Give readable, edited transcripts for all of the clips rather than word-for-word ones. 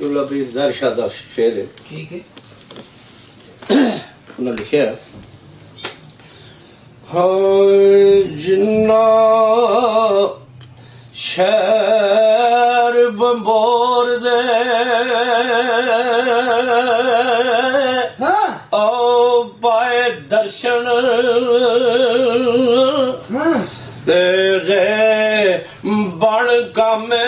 चूल्हा भी दर्शा दा शेर है। ठीक है। उन्हें लिखा हाँ जिन्ना शहर बंबोर दे ओ पाए दर्शन तेरे बण कामे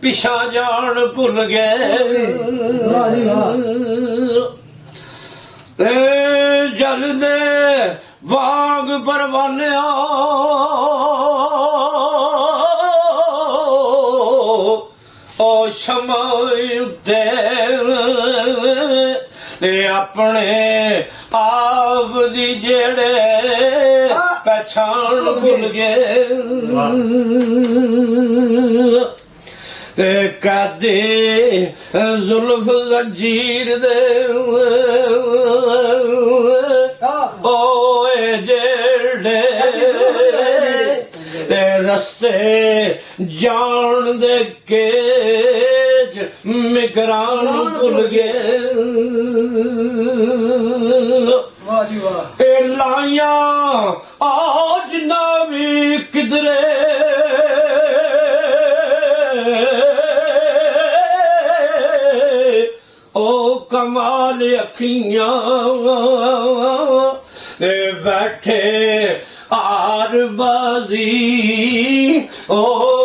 पिछा जान भुल गए जल दे वाग परवाने ओ शमाई उत्ते अपने आप दी जेड़े पहचान भुल गए कदे जुल्फ जंजीर दे ओए जेड़े रस्ते जान दे केज मिकरान भुल गए लाइया आज ना भी किधरे ओ कमाल अखियां बैठे आर बाजी ओ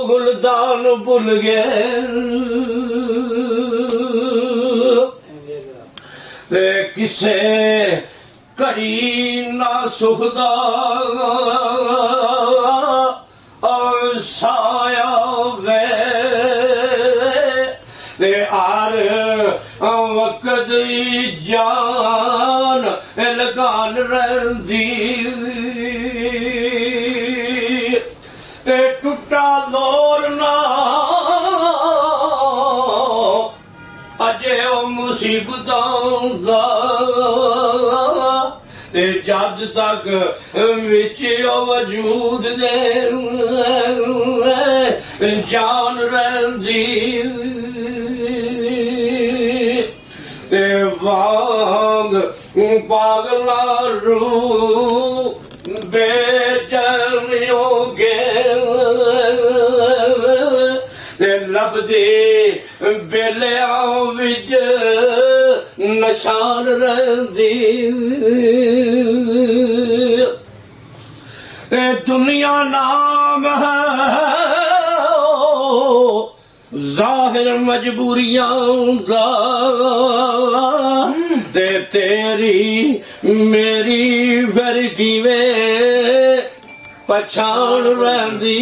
गुलदान भुल गए किसे घड़ी ना सुखदा साया वे आर वक़्त जान लगान रही टुटा दौर ना अजे मुसीबतों दा जद तक विच वजूद दे जान रही वांग पागला रू बेचैनियों गे लभदे बेलियां विच नशान रही दुनिया नाम है जाहिर मजबूरियां दा ते तेरी मेरी फिर कीवे पछाण रही